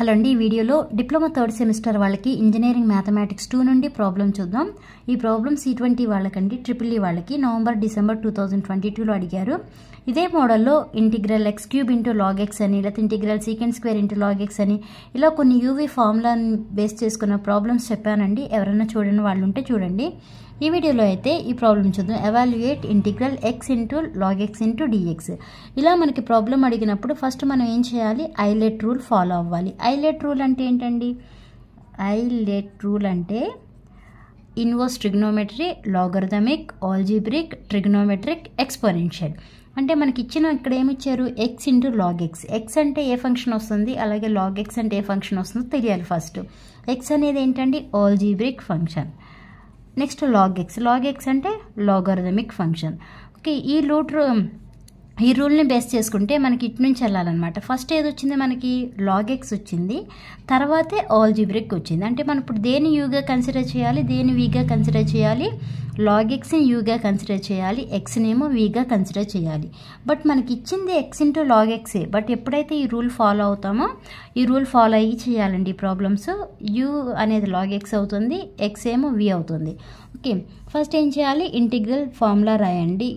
Hello అండి, ఈ వీడియోలో డిప్లొమా థర్డ్ సెమిస్టర్ వాళ్ళకి ఇంజనీరింగ్ మ్యాథమెటిక్స్ 2 నుండి ప్రాబ్లం చూద్దాం. ఈ ప్రాబ్లం C20 వాళ్ళకండి, ట్రిపుల్ ఈ వాళ్ళకి నవంబర్ డిసెంబర్ 2022లో అడిగారు. ఇదే మోడల్లో integral x cube into log x అని, లేకపోతే integral secant square into log x అని ఇలా కొన్ని యూవీ ఫార్ములాని బేస్ చేసుకున్న ప్రాబ్లమ్స్ చెప్పానండి. ఎవరైనా చూడని వాళ్ళు ఉంటే చూడండి. ఈ వీడియోలో అయితే ఈ ప్రాబ్లం చూద్దాం. Evaluate integral x into log x into dx. ఇలా మనకి ప్రాబ్లం అడిగినప్పుడు ఫస్ట్ మనం ఏం చేయాలి? ఐలెట్ రూల్ ఫాలో అవ్వాలి. ఐలెట్ రూల్ అంటే ఏంటండి? ఐలెట్ రూల్ అంటే inverse trigonometry, logarithmic, algebraic, trigonometric, exponential. అంటే మనకి ఇచ్చిన ఇక్కడ ఏమి ఇచ్చారు? x into log x. x అంటే ఏ ఫంక్షన్ వస్తుంది, అలాగే లాగ్ x అంటే ఏ ఫంక్షన్ వస్తుందో తెలియాలి ఫస్ట్. x అనేది ఏంటండి? Algebraic function. Next log x అంటే లాగరిథమిక్ ఫంక్షన్. ఓకే, ఈ రూల్ని బేస్ చేసుకుంటే మనకి ఇటు నుంచి వెళ్ళాలన్నమాట. ఫస్ట్ ఏది వచ్చింది మనకి? లాగ్ x వచ్చింది, తర్వాతే ఆల్జీబ్రిక్ వచ్చింది. అంటే మనం ఇప్పుడు దేని యూగా కన్సిడర్ చేయాలి, దేని వీగా కన్సిడర్ చేయాలి? లాగ్ xని యూగా కన్సిడర్ చేయాలి, ఎక్స్నేమో వీగా కన్సిడర్ చేయాలి. బట్ మనకి ఇచ్చింది x ఇంటూ లాగ్ xే. బట్ ఎప్పుడైతే ఈ రూల్ ఫాలో అవుతామో, ఈ రూల్ ఫాలో అయ్యి చేయాలండి ఈ ప్రాబ్లమ్స్. యూ అనేది లాగ్ x అవుతుంది, x ఏమో v అవుతుంది. ఓకే, ఫస్ట్ ఏం చేయాలి? ఇంటిగ్రల్ ఫార్ములా రాయండి.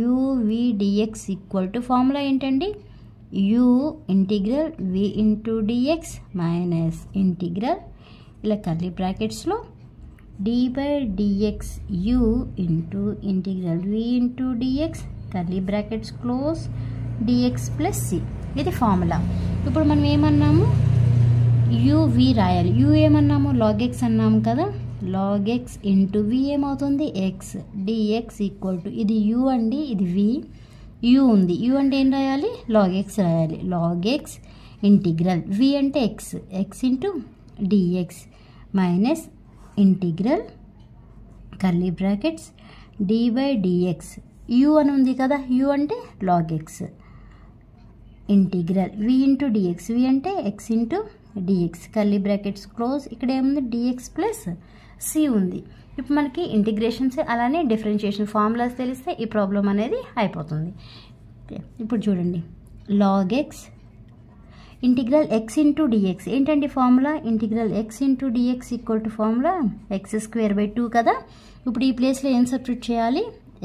UV/dx ఈక్వల్ టు ఫార్ములా ఏంటండి? u integral v into dx minus integral ఇలా కర్లీ బ్రాకెట్స్లో d/dx u into integral v into dx curly brackets close dx plus c. ఇది formula. ఇప్పుడు మనం ఏమన్నాము? uv రాయాలి. u ఏమన్నాము? లాగ్ x అన్నాము కదా. లాగ్ x ఇంటూ v ఏమవుతుంది? x. dx ఈక్వల్ టు ఇది u అండి, ఇది v. u ఉంది, u అంటే ఏం రాయాలి? లాగ్ x రాయాలి. లాగ్ x ఇంటిగ్రల్ v అంటే x, x into dx minus integral curly brackets d/dx u అని ఉంది కదా, u అంటే log x integral v into dx, v అంటే x into dx curly brackets close. ఇక్కడ ఏముంది? dx ప్లస్ c ఉంది. ఇప్పుడు మనకి ఇంటిగ్రేషన్స్ అలానే డిఫరెన్షియేషన్ ఫార్ములాస్ తెలిస్తే ఈ ప్రాబ్లం అనేది అయిపోతుంది. ఇప్పుడు చూడండి, log x integral x into dx ఏంటండి formula? Integral x into dx equal to formula x²/2 కదా. ఇప్పుడు ఈ ప్లేస్లో ఏం సబ్స్టిట్యూట్ చేయాలి?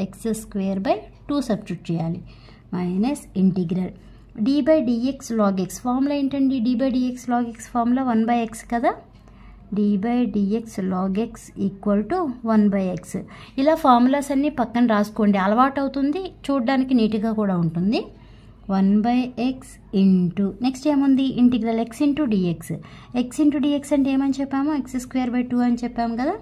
x²/2 సబ్స్టిట్యూట్ చేయాలి minus integral d/dx log x. Formula ఏంటండి? d/dx log x formula 1/x కదా. d/dx log x equal to 1/x. ఇలా ఫార్ములాస్ అన్నీ పక్కన రాసుకోండి, అలవాటు అవుతుంది, చూడడానికి నీట్గా కూడా ఉంటుంది. 1/x ఇంటూ నెక్స్ట్ ఏముంది? Integral x into dx. x into dx అంటే ఏమని చెప్పాము? x²/2 అని చెప్పాము కదా.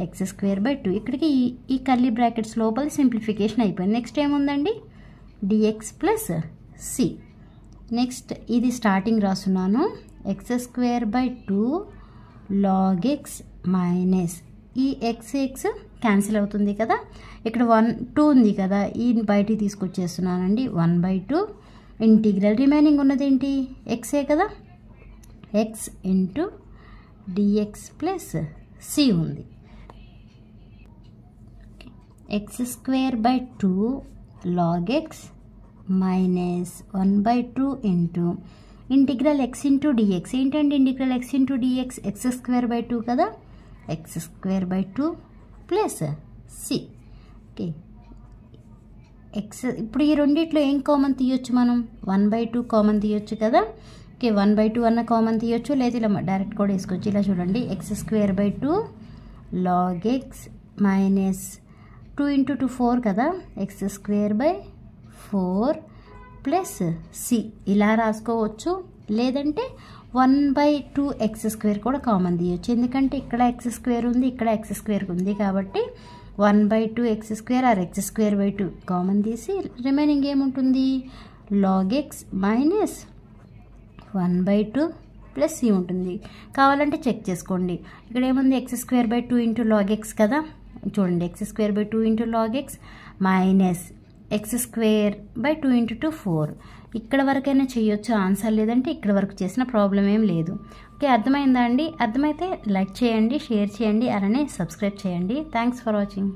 x²/2 ఇక్కడికి ఈ కర్లీ బ్రాకెట్స్ లోపల సింప్లిఫికేషన్ అయిపోయింది. నెక్స్ట్ ఏముందండి? dx plus c. నెక్స్ట్ ఇది స్టార్టింగ్ రాస్తున్నాను. x²/2 లాగ్ x మైనస్ ఈ x క్యాన్సిల్ అవుతుంది కదా. ఇక్కడ 2 ఉంది కదా, ఈ బయటికి తీసుకొచ్చేస్తున్నానండి. 1/2 ఇంటిగ్రల్ రిమైనింగ్ ఉన్నది ఏంటి? xే కదా. x into dx plus c ఉంది. x²/2 log x minus 1/2 into integral x into dx. ఏంటండి integral x into dx? x²/2 కదా. x²/2 plus c. ఓకే, ఇప్పుడు ఈ రెండిట్లో ఏం కామన్ తీయొచ్చు మనం? 1/2 కామన్ తీయొచ్చు కదా. ఓకే, 1/2 అన్న కామన్ తీయొచ్చు, లేదా ఇలా డైరెక్ట్ కూడా వేసుకోవచ్చు. ఇలా చూడండి, x²/2 log x minus 2 into 2 4 కదా, x²/4 ప్లస్ c. ఇలా రాసుకోవచ్చు, లేదంటే 1/2 x² కూడా కామన్ తీయొచ్చు. ఎందుకంటే ఇక్కడ x² ఉంది, ఇక్కడ x² ఉంది కాబట్టి 1/2 x² ఆర్ x²/2 కామన్ తీసి రిమైనింగ్ ఏముంటుంది? Log x minus 1/2 plus c ఉంటుంది. కావాలంటే చెక్ చేసుకోండి. ఇక్కడ ఏముంది? x²/2 ఇంటూ లాగ్ x కదా. చూడండి, x²/2 into log x minus x²/2 into 2 4. ఇక్కడ వరకైనా చేయొచ్చు ఆన్సర్, లేదంటే ఇక్కడ వరకు చేసిన ప్రాబ్లం ఏం లేదు. ఓకే, అర్థమైందా అండి? అర్థమైతే లైక్ చేయండి, షేర్ చేయండి, అలానే సబ్స్క్రైబ్ చేయండి. Thanks for watching.